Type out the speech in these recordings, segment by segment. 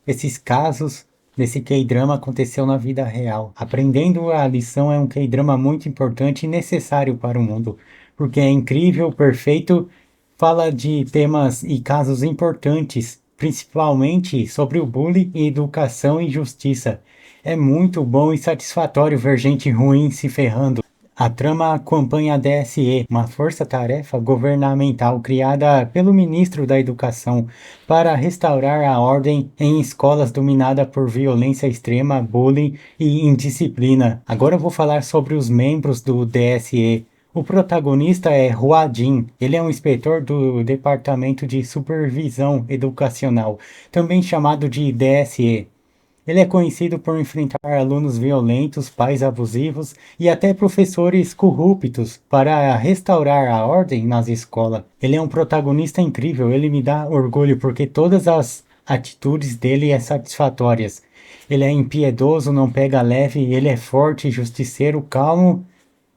esses casos desse K-drama aconteceu na vida real. Aprendendo a lição é um K-drama muito importante e necessário para o mundo, porque é incrível, perfeito, fala de temas e casos importantes, principalmente sobre o bullying, educação e justiça. É muito bom e satisfatório ver gente ruim se ferrando. A trama acompanha a DSE, uma força-tarefa governamental criada pelo ministro da Educação para restaurar a ordem em escolas dominadas por violência extrema, bullying e indisciplina. Agora eu vou falar sobre os membros do DSE. O protagonista é Hua Jin. Ele é um inspetor do Departamento de Supervisão Educacional, também chamado de DSE. Ele é conhecido por enfrentar alunos violentos, pais abusivos e até professores corruptos para restaurar a ordem nas escolas. Ele é um protagonista incrível, ele me dá orgulho porque todas as atitudes dele são satisfatórias. Ele é impiedoso, não pega leve, ele é forte, justiceiro, calmo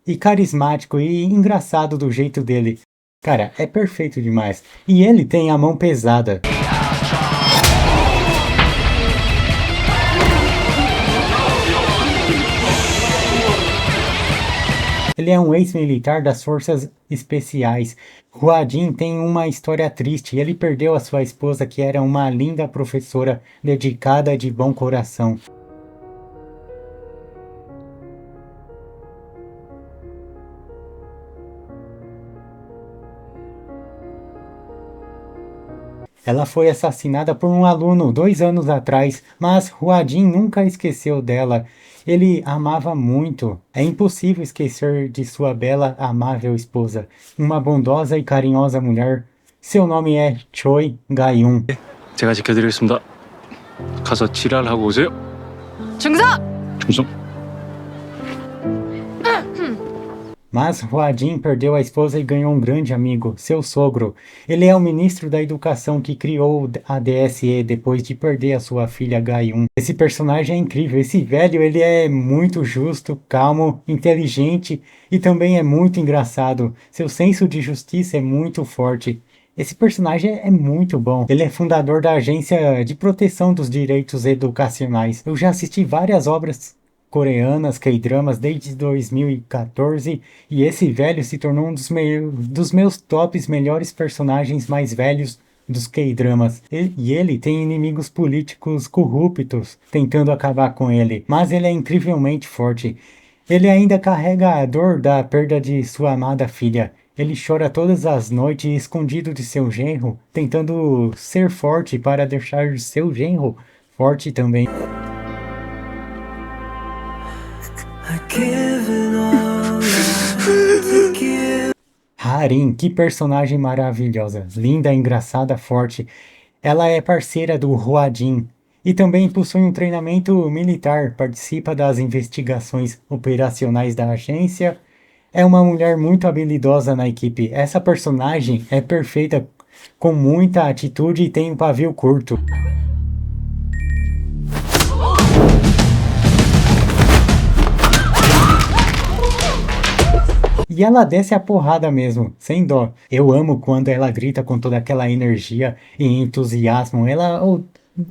e carismático e engraçado do jeito dele. Cara, é perfeito demais. E ele tem a mão pesada. Ele é um ex-militar das Forças Especiais. Hua Jin tem uma história triste. Ele perdeu a sua esposa, que era uma linda professora, dedicada e de bom coração. Ela foi assassinada por um aluno 2 anos atrás, mas Hua Jin nunca esqueceu dela. Ele amava muito. É impossível esquecer de sua bela, amável esposa. Uma bondosa e carinhosa mulher. Seu nome é Choi Ga-yoon. 제가 지켜드리겠습니다. 가서 지랄하고 오세요. 중성! 중성. Mas Hua Jin perdeu a esposa e ganhou um grande amigo, seu sogro. Ele é o ministro da educação que criou a DSE depois de perder a sua filha Ga-yoon. Esse personagem é incrível. Esse velho, ele é muito justo, calmo, inteligente e também é muito engraçado. Seu senso de justiça é muito forte. Esse personagem é muito bom. Ele é fundador da Agência de Proteção dos Direitos Educacionais. Eu já assisti várias obras coreanas, K-dramas, desde 2014, e esse velho se tornou um dos meus tops melhores personagens mais velhos dos K-dramas. E ele tem inimigos políticos corruptos tentando acabar com ele, mas ele é incrivelmente forte. Ele ainda carrega a dor da perda de sua amada filha. Ele chora todas as noites escondido de seu genro, tentando ser forte para deixar seu genro forte também. Harin, que personagem maravilhosa, linda, engraçada, forte. Ela é parceira do Hua Jin e também possui um treinamento militar, participa das investigações operacionais da agência. É uma mulher muito habilidosa na equipe. Essa personagem é perfeita, com muita atitude e tem um pavio curto. E ela desce a porrada mesmo, sem dó. Eu amo quando ela grita com toda aquela energia e entusiasmo. Ela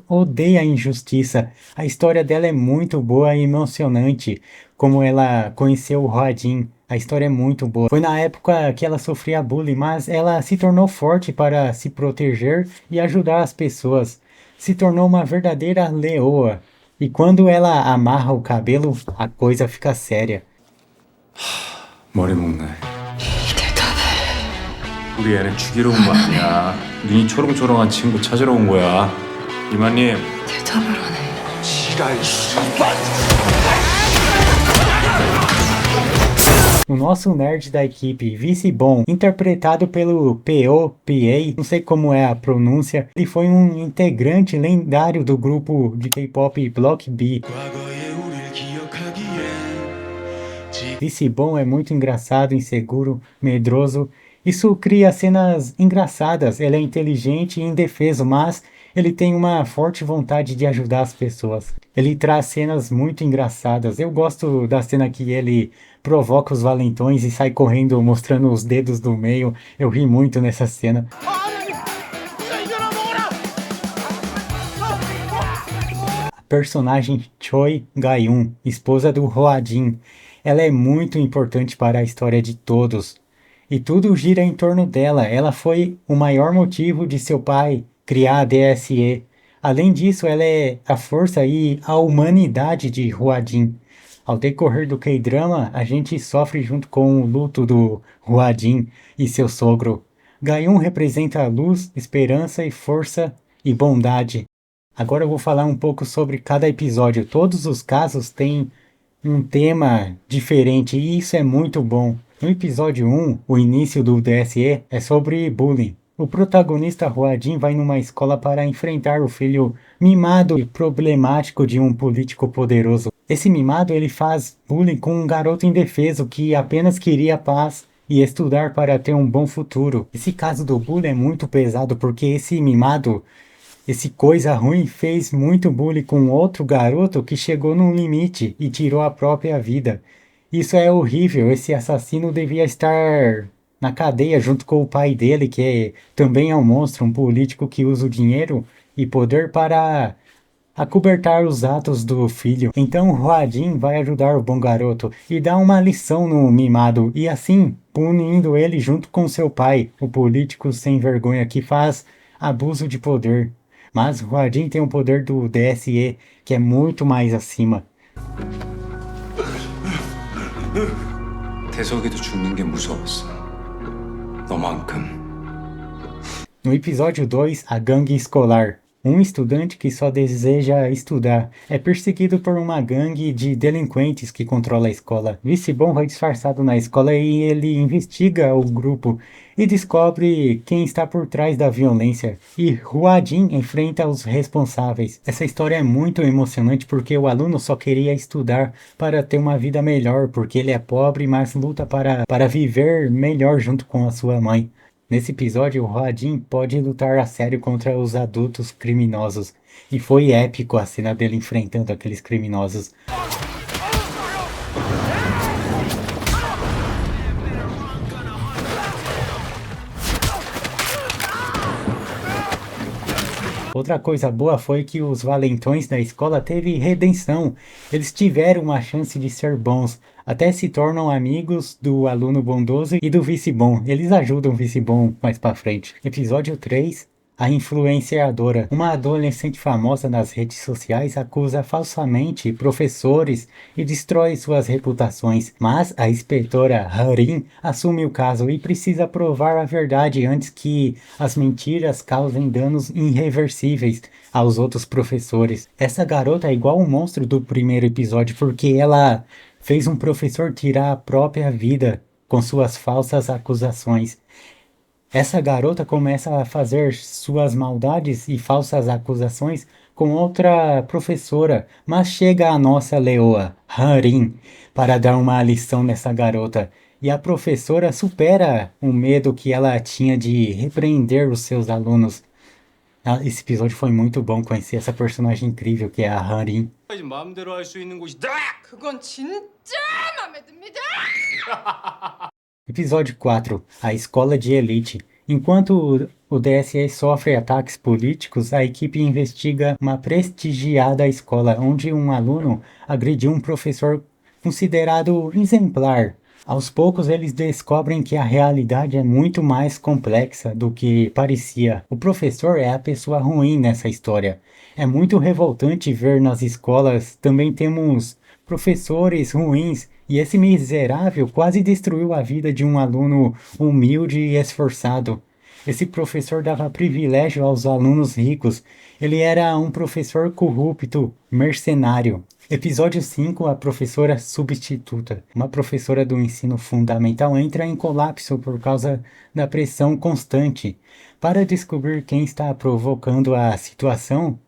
odeia a injustiça. A história dela é muito boa e emocionante. Como ela conheceu o Rodin. A história é muito boa. Foi na época que ela sofria bullying, mas ela se tornou forte para se proteger e ajudar as pessoas. Se tornou uma verdadeira leoa. E quando ela amarra o cabelo, a coisa fica séria. 머리 먹네. 우리 애는 죽이러 온 거 아니야. 눈이 초롱초롱한 친구 찾으러 온 거야. 이만님. 대답을 지랄 씨발. O nosso nerd da equipe, Vice Bon, interpretado pelo P.O.P.A., não sei como é a pronúncia, ele foi um integrante lendário do grupo de K-pop Block B. Vice Bon é muito engraçado, inseguro, medroso. Isso cria cenas engraçadas. Ele é inteligente e indefeso, mas ele tem uma forte vontade de ajudar as pessoas. Ele traz cenas muito engraçadas. Eu gosto da cena que ele provoca os valentões e sai correndo mostrando os dedos do meio. Eu ri muito nessa cena. personagem Choi Ga-eun, esposa do Hwa-jin. Ela é muito importante para a história de todos. E tudo gira em torno dela. Ela foi o maior motivo de seu pai criar a DSE. Além disso, ela é a força e a humanidade de Hwa-jin. Ao decorrer do K-drama, a gente sofre junto com o luto do Hwa-jin e seu sogro. Ga-eun representa luz, esperança e força e bondade. Agora eu vou falar um pouco sobre cada episódio. Todos os casos têm um tema diferente e isso é muito bom. No episódio 1, o início do DSE, é sobre bullying. O protagonista Hwa-jin vai numa escola para enfrentar o filho mimado e problemático de um político poderoso. Esse mimado ele faz bullying com um garoto indefeso que apenas queria paz e estudar para ter um bom futuro. Esse caso do bullying é muito pesado porque esse mimado, esse coisa ruim, fez muito bullying com outro garoto que chegou num limite e tirou a própria vida. Isso é horrível, esse assassino devia estar na cadeia junto com o pai dele, também é um monstro, um político que usa o dinheiro e poder para acobertar os atos do filho. Então Hwa-jin vai ajudar o bom garoto e dá uma lição no mimado e assim punindo ele junto com seu pai, o político sem vergonha que faz abuso de poder. Mas Hwa-jin tem o poder do DSE, que é muito mais acima. 대석이도 죽는 게 무서웠어. 너만큼. No episódio 2, a gangue escolar. Um estudante que só deseja estudar é perseguido por uma gangue de delinquentes que controla a escola. Vice-bom vai disfarçado na escola e ele investiga o grupo e descobre quem está por trás da violência. E Hwa-jin enfrenta os responsáveis. Essa história é muito emocionante porque o aluno só queria estudar para ter uma vida melhor, porque ele é pobre, mas luta para viver melhor junto com a sua mãe. Nesse episódio, o Hwa-jin pode lutar a sério contra os adultos criminosos. E foi épico a cena dele enfrentando aqueles criminosos. Outra coisa boa foi que os valentões da escola teve redenção. Eles tiveram uma chance de ser bons. Até se tornam amigos do aluno bondoso e do vice-bom. Eles ajudam o vice-bom mais pra frente. Episódio 3. A influenciadora. Uma adolescente famosa nas redes sociais acusa falsamente professores e destrói suas reputações. Mas a inspetora Harin assume o caso e precisa provar a verdade antes que as mentiras causem danos irreversíveis aos outros professores. Essa garota é igual um monstro do primeiro episódio porque ela fez um professor tirar a própria vida com suas falsas acusações. Essa garota começa a fazer suas maldades e falsas acusações com outra professora, mas chega a nossa leoa, Harin, para dar uma lição nessa garota. E a professora supera o medo que ela tinha de repreender os seus alunos. Esse episódio foi muito bom conhecer essa personagem incrível que é a Harin. 마음대로 할 수 있는 곳이다. 그건 진짜 마음에 듭니다. Episódio 4. A Escola de Elite. Enquanto o DSE sofre ataques políticos, a equipe investiga uma prestigiada escola onde um aluno agrediu um professor considerado exemplar. Aos poucos eles descobrem que a realidade é muito mais complexa do que parecia. O professor é a pessoa ruim nessa história. É muito revoltante ver nas escolas também temos professores ruins e esse miserável quase destruiu a vida de um aluno humilde e esforçado. Esse professor dava privilégio aos alunos ricos. Ele era um professor corrupto, mercenário. Episódio 5, a professora substituta. Uma professora do ensino fundamental entra em colapso por causa da pressão constante. Para descobrir quem está provocando a situação,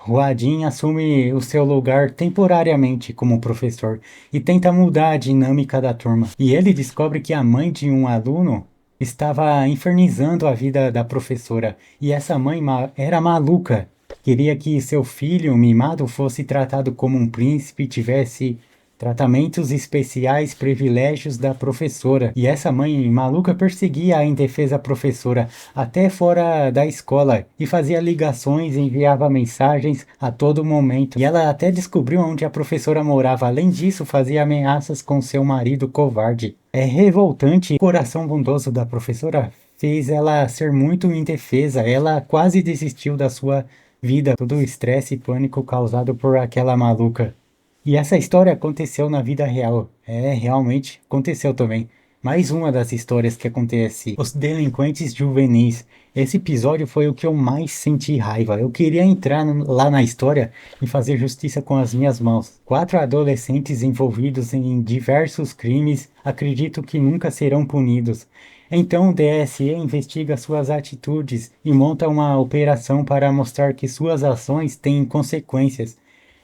Hwa-jin assume o seu lugar temporariamente como professor e tenta mudar a dinâmica da turma. E ele descobre que a mãe de um aluno estava infernizando a vida da professora. E essa mãe era maluca. Queria que seu filho mimado fosse tratado como um príncipe e tivesse tratamentos especiais, privilégios da professora. E essa mãe maluca perseguia a indefesa professora até fora da escola e fazia ligações, enviava mensagens a todo momento. E ela até descobriu onde a professora morava. Além disso, fazia ameaças com seu marido covarde. É revoltante. O coração bondoso da professora fez ela ser muito indefesa. Ela quase desistiu da sua vida, todo o estresse e pânico causado por aquela maluca. E essa história aconteceu na vida real. É, realmente aconteceu também. Mais uma das histórias que acontece. Os delinquentes juvenis. Esse episódio foi o que eu mais senti raiva. Eu queria entrar lá na história e fazer justiça com as minhas mãos. 4 adolescentes envolvidos em diversos crimes, acredito que nunca serão punidos. Então o DSE investiga suas atitudes e monta uma operação para mostrar que suas ações têm consequências.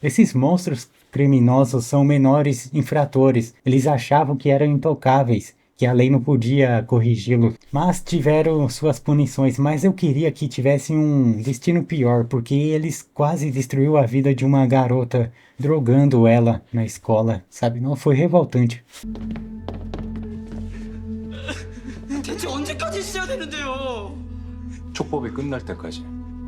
Esses monstros criminosos são menores infratores. Eles achavam que eram intocáveis, que a lei não podia corrigi-los, mas tiveram suas punições. Mas eu queria que tivesse um destino pior, porque eles quase destruiu a vida de uma garota, drogando ela na escola, sabe? Não, foi revoltante. 대체 언제까지 있어야 되는데요? 촉법이 끝날 때까지.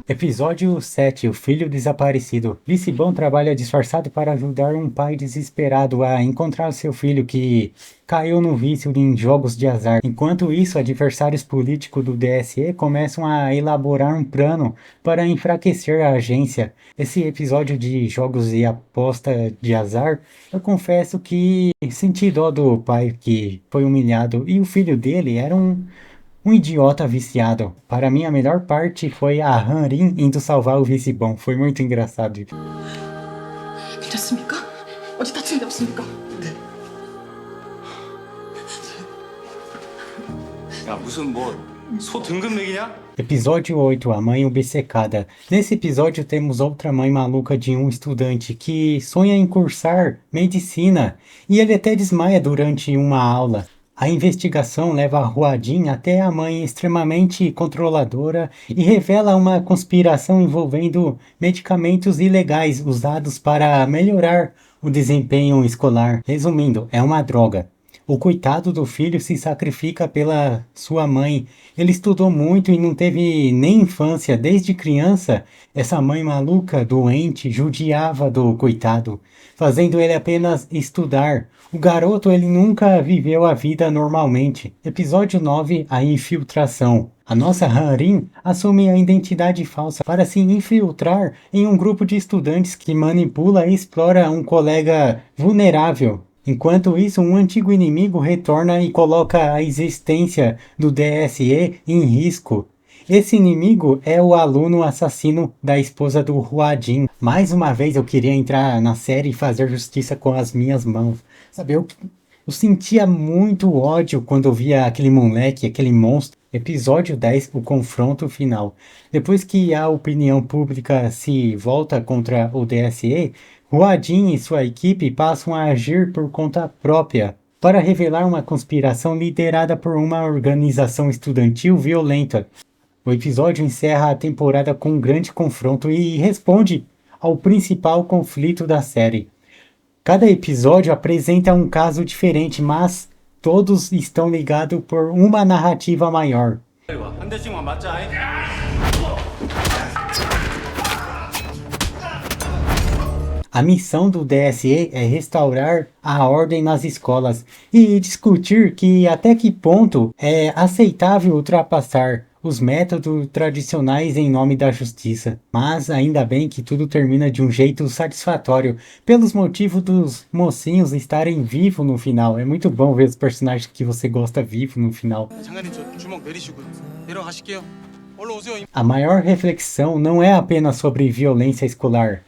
Episódio 7. O filho desaparecido. Licibão trabalha disfarçado para ajudar um pai desesperado a encontrar seu filho que caiu no vício em jogos de azar. Enquanto isso, adversários políticos do DSE começam a elaborar um plano para enfraquecer a agência. Esse episódio de jogos e aposta de azar, eu confesso que senti dó do pai que foi humilhado, e o filho dele era um idiota viciado. Para mim, a melhor parte foi a Hanrin indo salvar o Licibão. Foi muito engraçado. 괜찮습니까? 어디 다친 데 없습니까? 야, 무슨 뭐 소 등급 맥이냐? Episódio 8. A mãe obcecada. Nesse episódio temos outra mãe maluca de um estudante que sonha em cursar medicina e ele até desmaia durante uma aula. A investigação leva a Huadin até a mãe extremamente controladora e revela uma conspiração envolvendo medicamentos ilegais usados para melhorar o desempenho escolar. Resumindo, é uma droga. O coitado do filho se sacrifica pela sua mãe. Ele estudou muito e não teve nem infância. Desde criança, essa mãe maluca, doente, judiava do coitado, fazendo ele apenas estudar. O garoto, ele nunca viveu a vida normalmente. Episódio 9. A infiltração. A nossa Hanrin assume a identidade falsa para se infiltrar em um grupo de estudantes que manipula e explora um colega vulnerável. Enquanto isso, um antigo inimigo retorna e coloca a existência do DSE em risco. Esse inimigo é o aluno assassino da esposa do Huadin. Mais uma vez eu queria entrar na série e fazer justiça com as minhas mãos. Sabe, eu sentia muito ódio quando eu via aquele moleque, aquele monstro. Episódio 10, o confronto final. Depois que a opinião pública se volta contra o DSE, Huadin e sua equipe passam a agir por conta própria para revelar uma conspiração liderada por uma organização estudantil violenta. O episódio encerra a temporada com um grande confronto e responde ao principal conflito da série. Cada episódio apresenta um caso diferente, mas todos estão ligados por uma narrativa maior. 한 대씩만 맞자. A missão do DSE é restaurar a ordem nas escolas e discutir que até que ponto é aceitável ultrapassar os métodos tradicionais em nome da justiça. Mas ainda bem que tudo termina de um jeito satisfatório, pelos motivos dos mocinhos estarem vivos no final. É muito bom ver os personagens que você gosta vivos no final. 장관님 저 주먹 내리시고요. 내려가실게요. 얼른 오세요. A maior reflexão não é apenas sobre violência escolar.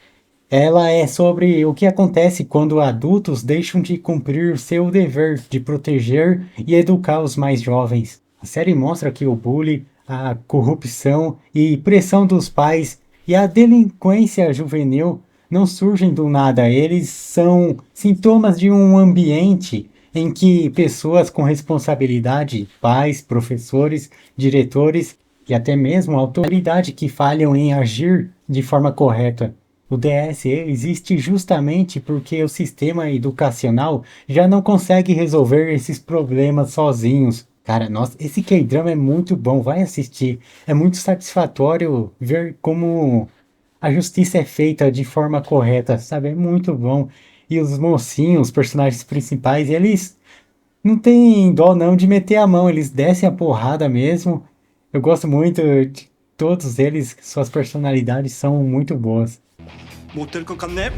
Ela é sobre o que acontece quando adultos deixam de cumprir seu dever de proteger e educar os mais jovens. A série mostra que o bullying, a corrupção e pressão dos pais e a delinquência juvenil não surgem do nada. Eles são sintomas de um ambiente em que pessoas com responsabilidade, pais, professores, diretores e até mesmo autoridade que falham em agir de forma correta. O DSE existe justamente porque o sistema educacional já não consegue resolver esses problemas sozinhos. Cara, nossa, esse K-drama é muito bom, vai assistir. É muito satisfatório ver como a justiça é feita de forma correta, sabe? É muito bom. E os mocinhos, os personagens principais, eles não têm dó não de meter a mão, eles descem a porrada mesmo. Eu gosto muito de todos eles, suas personalidades são muito boas. 못 될 것 같네?